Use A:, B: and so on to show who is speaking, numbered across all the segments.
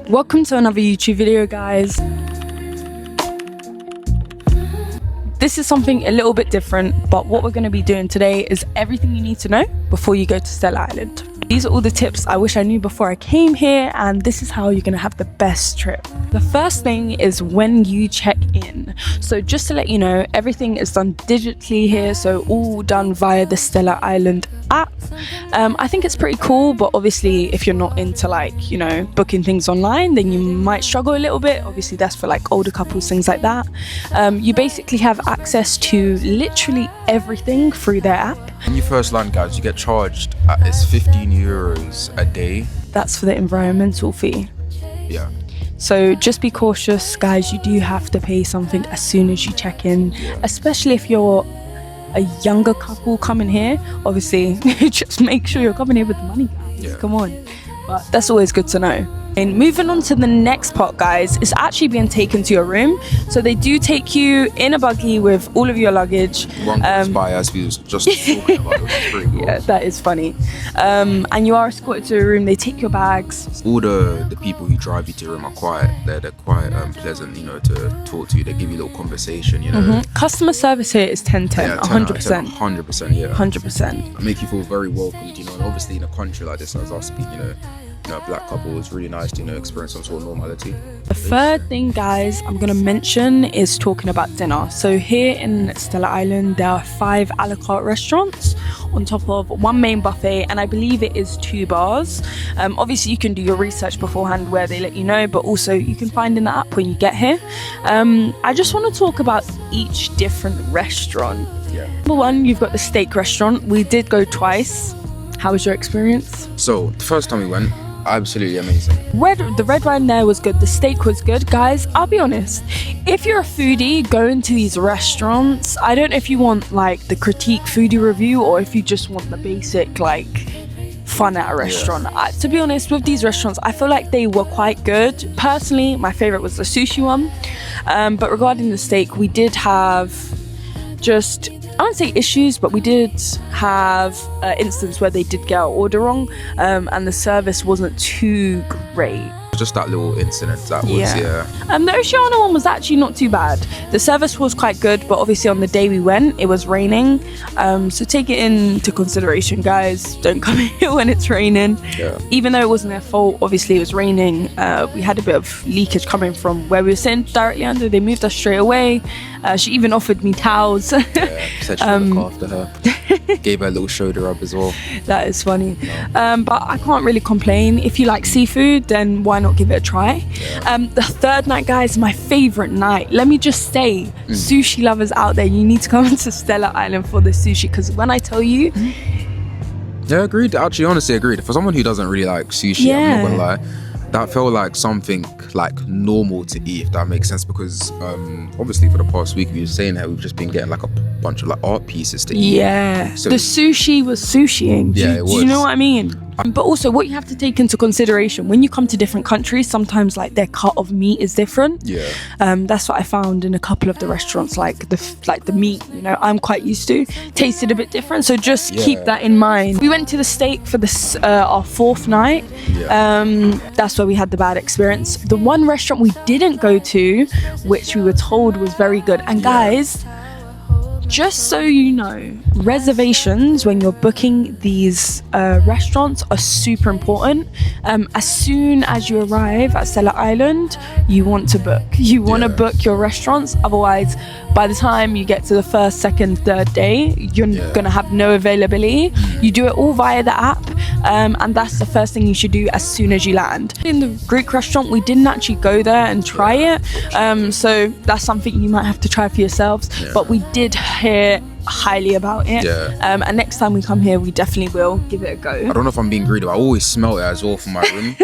A: Welcome to another YouTube video, guys. This is something a little bit different, but what we're going to be doing today is everything you need to know before you go to Stella Island. These are all the tips I wish I knew before I came here, and this is how you're going to have the best trip. The first thing is when you check in. So just to let you know, everything is done digitally here, so all done via the Stella Island app. I think it's pretty cool, but obviously if you're not into booking things online, then you might struggle a little bit. Obviously that's for like older couples, things like that. You basically have access to literally everything through their app.
B: When you first land, guys, you get charged it's 15 euros a day. That's
A: for the environmental fee.
B: Yeah.
A: So just be cautious, guys. You do have to pay something as soon as you check in, especially if you're a younger couple coming here. Obviously just make sure you're coming here with the money, guys. Come on. But that's always good to know. And moving on to the next part, guys, is actually being taken to your room. So they do take you in a buggy with all of your luggage.
B: One goes by as we was just talking about. It was pretty cool.
A: Yeah, that is funny. And you are escorted to a room. They take your bags.
B: All the people who drive you to your room are quiet. They're quite pleasant, to talk to you. They give you a little conversation,
A: Customer service here is 10-10, 100%.
B: 100%, yeah.
A: 100%.
B: Make you feel very welcomed, and obviously in a country like this, as us being, a black couple, it's really nice to experience some sort of normality.
A: The third thing, guys, I'm going to mention is talking about dinner. So here in Stella Island, there are 5 a la carte restaurants on top of 1 main buffet, and I believe it is 2 bars. Obviously you can do your research beforehand where they let you know, but also you can find in the app when you get here. I just want to talk about each different restaurant. Number 1, you've got the steak restaurant. We did go twice. How was your experience?
B: So the first time we went, absolutely amazing.
A: The red wine there was good. The steak was good. Guys, I'll be honest, if you're a foodie going to these restaurants, I don't know if you want like the critique foodie review or if you just want the basic fun at a restaurant. To be honest, with these restaurants, I feel like they were quite good. Personally, my favorite was the sushi one, but regarding the steak, we did have I wouldn't say issues, but we did have an instance where they did get our order wrong, and the service wasn't too great.
B: Just that little incident that was,
A: The Oceana one was actually not too bad. The service was quite good, but obviously on the day we went, it was raining. So take it into consideration, guys. Don't come here when it's raining. Even though it wasn't their fault, obviously it was raining. We had a bit of leakage coming from where we were sitting directly under. They moved us straight away. She even offered me towels.
B: Said she would look after her. Gave her a little shoulder rub as well.
A: That is funny. But I can't really complain. If you like seafood, then why not give it a try? The third night, guys, my favorite night. Let me just say, sushi lovers out there, you need to come to Stella Island for the sushi, because when I tell you...
B: Yeah, agreed. Actually, honestly, agreed. For someone who doesn't really like sushi, I'm not gonna lie, that felt like something normal to eat, if that makes sense, because obviously for the past week we were saying that we've just been getting a bunch of art pieces to eat. So the sushi was sushiing.
A: It was. Do you know what I mean? But also what you have to take into consideration when you come to different countries, sometimes their cut of meat is different. That's what I found in a couple of the restaurants, the meat, I'm quite used to tasted a bit different, so just keep that in mind. We went to the steak for this our 4th night. That's where we had the bad experience. The one restaurant we didn't go to, which we were told was very good, and guys, just so you know, reservations when you're booking these restaurants are super important. As soon as you arrive at Stella Island, you want to book. You want to book your restaurants. Otherwise, by the time you get to the 1st, 2nd, 3rd day, you're going to have no availability. You do it all via the app, and that's the first thing you should do as soon as you land. In the Greek restaurant, we didn't actually go there and try it, so that's something you might have to try for yourselves. But we did hear highly about it, and next time we come here we definitely will give it a go.
B: I don't know if I'm being greedy, but I always smell it as well from my room.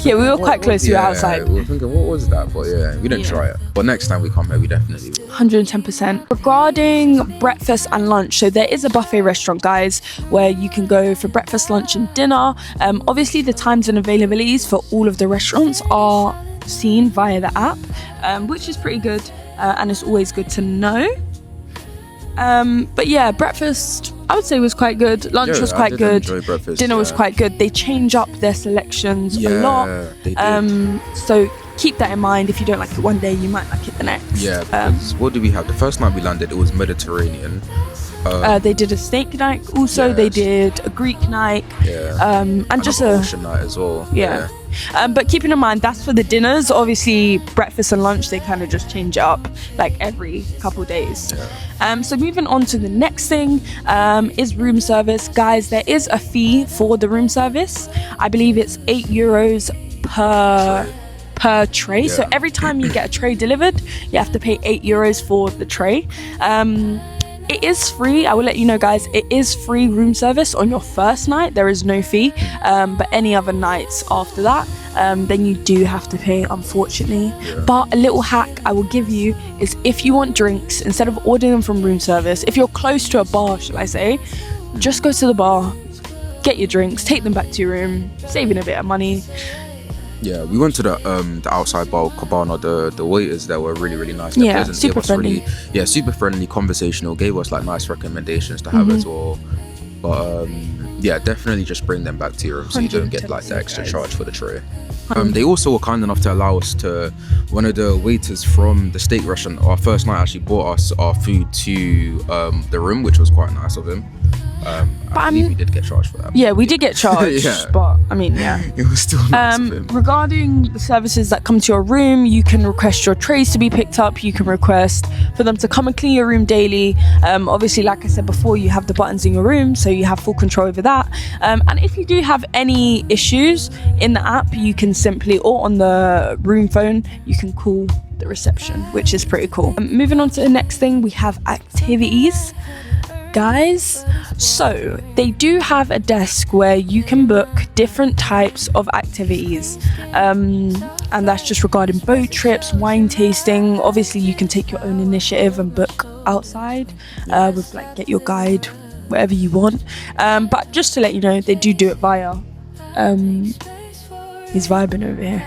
A: We were quite close to outside.
B: We were thinking, what was that? But we didn't try it. But next time we come here, we definitely will.
A: 110%. Regarding breakfast and lunch, so there is a buffet restaurant, guys, where you can go for breakfast, lunch and dinner. Obviously the times and availabilities for all of the restaurants are seen via the app, which is pretty good, and it's always good to know. But yeah, breakfast I would say was quite good. Lunch was quite good. Dinner was quite good. They change up their selections a lot. They did. So keep that in mind. If you don't like it one day, you might like it the next.
B: Yeah. What did we have? The first night we landed, it was Mediterranean.
A: They did a steak night also. Yes. They did a Greek night.
B: Yeah.
A: And just
B: a ocean night as well.
A: Yeah. But keeping in mind, that's for the dinners. Obviously, breakfast and lunch, they kind of just change it up like every couple days. Yeah. So moving on to the next thing is room service. Guys, there is a fee for the room service. I believe it's €8 per tray. Yeah. So every time you get a tray delivered, you have to pay €8 for the tray. It is free. I will let you know, guys, it is free room service on your first night. There is no fee. But any other nights after that, then you do have to pay, unfortunately. Yeah. But a little hack I will give you is, if you want drinks, instead of ordering them from room service, if you're close to a bar, shall I say, just go to the bar, get your drinks, take them back to your room, saving a bit of money.
B: Yeah, we went to the outside bar, Cabana. The waiters there were really, really nice.
A: Yeah, super friendly.
B: Super friendly, conversational. Gave us like nice recommendations to have as well. But yeah, definitely just bring them back to your room so you don't get like the extra charge for the tray. They also were kind enough to allow us to. One of the waiters from the steak restaurant, our first night, actually brought us our food to the room, which was quite nice of him. I believe we did get charged for that.
A: Yeah, we did get charged. Yeah. But I mean, yeah,
B: it was still nice of him.
A: Regarding the services that come to your room, you can request your trays to be picked up. You can request for them to come and clean your room daily. Obviously, like I said before, you have the buttons in your room, so you have full control over that. And if you do have any issues in the app, you can simply, or on the room phone, you can call the reception, which is pretty cool. Moving on to the next thing, we have activities. Guys, so they do have a desk where you can book different types of activities, and that's just regarding boat trips, wine tasting. Obviously you can take your own initiative and book outside with like get your guide, whatever you want, but just to let you know, they do it via he's vibing over here.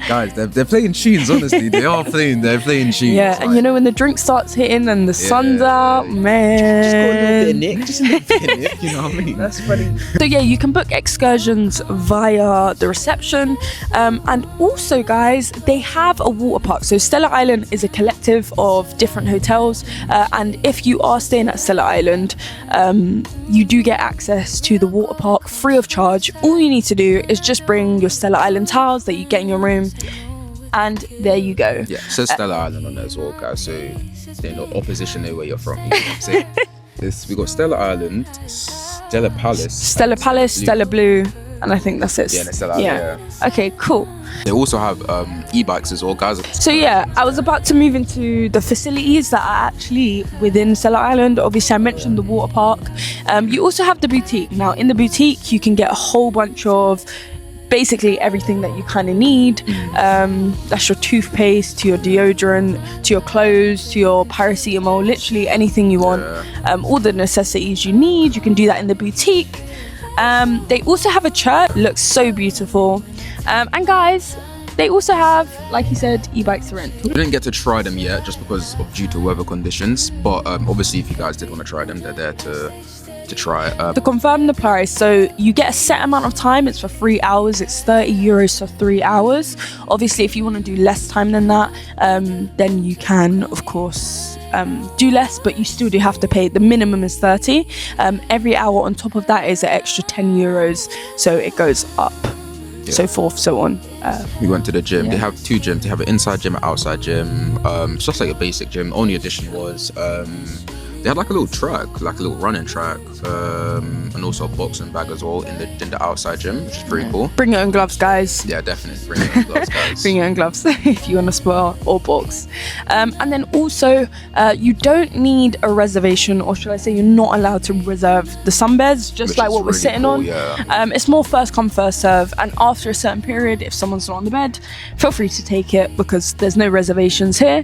B: Guys, they're playing tunes, honestly. They're playing tunes.
A: Yeah, and you know, when the drink starts hitting and the sun's out, man.
B: Just got a little bit of Nick, just a little bit of Nick, you know what I mean? That's funny.
A: So yeah, you can book excursions via the reception. And also, guys, they have a water park. So Stella Island is a collective of different hotels. And if you are staying at Stella Island, you do get access to the water park free of charge. All you need to do is just bring your Stella Island towels that you get in your room, and there you go.
B: Yeah, it says Stella Island on there as well, guys, so they're not opposition to where you're from, you know what I'm saying? We got Stella Island, Stella Palace,
A: Stella Blue, and I think that's it.
B: Yeah, Stella Island, yeah.
A: Okay, cool.
B: They also have e-bikes as well, guys.
A: So yeah, I was about to move into the facilities that are actually within Stella Island. Obviously, I mentioned the water park. You also have the boutique. Now, in the boutique, you can get a whole bunch of basically everything that you kind of need. That's your toothpaste, to your deodorant, to your clothes, to your paracetamol, literally anything you want. All the necessities you need, you can do that in the boutique. They also have a church, looks so beautiful. And guys, they also have, like you said, e-bikes to rent.
B: We didn't get to try them yet just because of due to weather conditions, but obviously if you guys did want to try them, they're there to try it.
A: To confirm the price, so you get a set amount of time. It's for 3 hours. It's €30 for 3 hours. Obviously, if you want to do less time than that, then you can, of course, do less, but you still do have to pay. The minimum is 30. Every hour on top of that is an extra €10, so it goes up. Yeah. So forth, so on.
B: We went to the gym. Yeah. They have 2 gyms. They have an inside gym, an outside gym. It's just like a basic gym. The only addition was they had like a little track, like a little running track, and also a boxing bag as well in the outside gym, which is pretty cool.
A: Bring your own gloves, guys.
B: Yeah, definitely bring your own gloves, guys.
A: Bring your own gloves if you want to spar or box. And then also, you don't need a reservation, or should I say, you're not allowed to reserve the sunbeds, just like what we're sitting on. Yeah. It's more first come, first serve, and after a certain period, if someone's not on the bed, feel free to take it because there's no reservations here.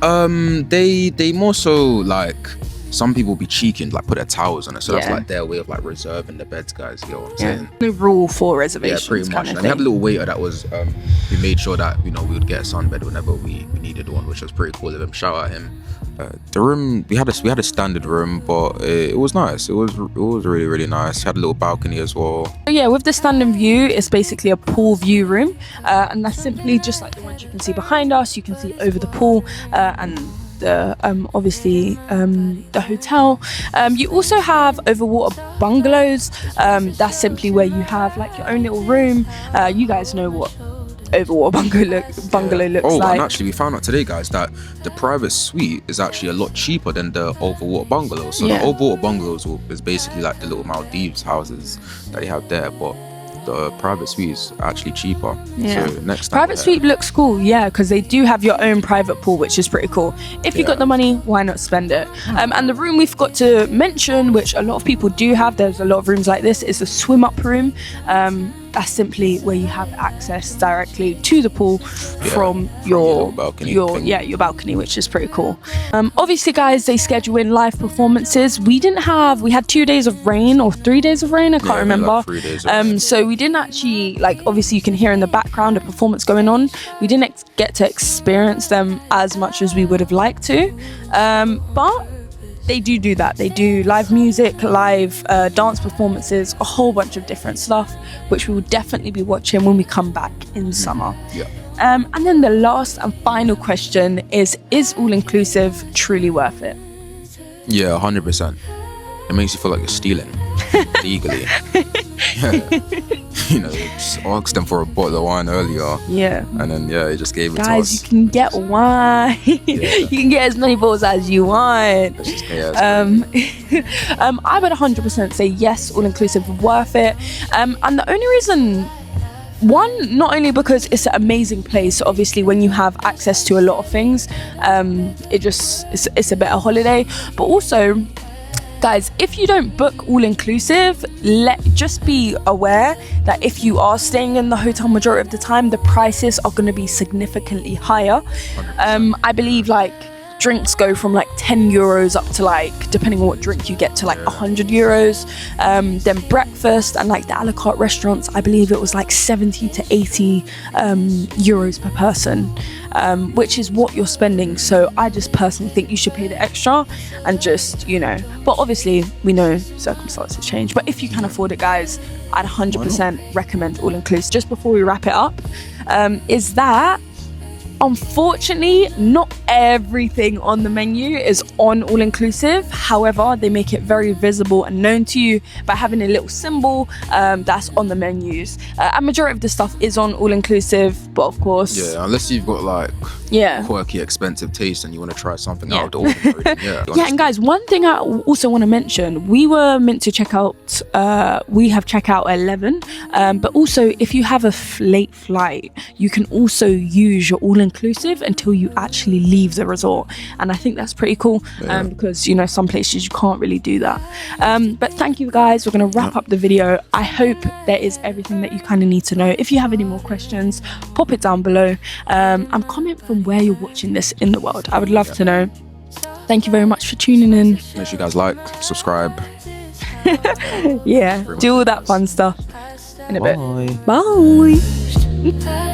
B: They more so like, some people be cheeky and like put their towels on it, so that's like their way of like reserving the beds, guys. You know what I'm saying?
A: No rule for reservations.
B: Yeah, pretty much. And they had a little waiter that was who made sure that, you know, we would get a sunbed whenever we needed one, which was pretty cool of him. Shout out him. The room, we had a standard room, but it was nice. It was really, really nice. It had a little balcony as well.
A: So yeah, with the standard view, it's basically a pool view room, and that's simply just like the ones you can see behind us. You can see over the pool, and obviously the hotel. You also have overwater bungalows. That's simply where you have like your own little room. You guys know what overwater bungalow looks like.
B: And actually we found out today, guys, that the private suite is actually a lot cheaper than the overwater bungalows. So the overwater bungalows is basically like the little Maldives houses that they have there, but the private suite is actually cheaper.
A: Yeah.
B: So next time
A: private suite looks cool, yeah, because they do have your own private pool, which is pretty cool. If you got the money, why not spend it? And the room we forgot to mention, which a lot of people do have, there's a lot of rooms like this, is a swim up room. That's simply where you have access directly to the pool from your balcony, your balcony, which is pretty cool. Obviously, guys, they schedule in live performances. We had 2 days of rain or 3 days of rain, I can't remember.
B: Like 3 days of rain.
A: So we didn't actually, like, obviously you can hear in the background a performance going on. We didn't get to experience them as much as we would have liked to, but they do that. They do live music, live dance performances, a whole bunch of different stuff, which we will definitely be watching when we come back in summer.
B: Yeah.
A: And then the last and final question is all-inclusive truly worth it?
B: Yeah, 100%. It makes you feel like you're stealing legally. You know, just asked them for a bottle of wine earlier. Yeah. And then they just gave it to us.
A: Guys, you can get wine. You can get as many bottles as you want.
B: That's just chaos.
A: I would 100% say yes, all-inclusive, worth it. And the only reason, one, not only because it's an amazing place, obviously when you have access to a lot of things, it's a better holiday, but also, guys, if you don't book all-inclusive, just be aware that if you are staying in the hotel majority of the time, the prices are going to be significantly higher. I believe like drinks go from like 10 euros up to like, depending on what drink you get, to like 100 euros. Then breakfast and like the a la carte restaurants, I believe it was like 70 to 80 euros per person, which is what you're spending. So I just personally think you should pay the extra and just, but obviously we know circumstances change. But if you can afford it, guys, I'd 100% recommend all-inclusive. Just before we wrap it up, is that unfortunately, not everything on the menu is on all-inclusive. However, they make it very visible and known to you by having a little symbol that's on the menus. A majority of the stuff is on all-inclusive, but of course...
B: Yeah, unless you've got like quirky, expensive taste and you want to try something out of the ordinary.
A: And guys, one thing I also want to mention, we were meant to check out, we have checkout at 11, but also if you have a late flight, you can also use your all-inclusive until you actually leave the resort, and I think that's pretty cool because some places you can't really do that. But thank you, guys. We're going to wrap up the video. I hope there is everything that you kind of need to know. If you have any more questions, pop it down below and comment from where you're watching this in the world. I would love to know. Thank you very much for tuning in.
B: Make sure you guys like, subscribe.
A: Do all that fun stuff in a bit.
B: Bye.
A: Bye.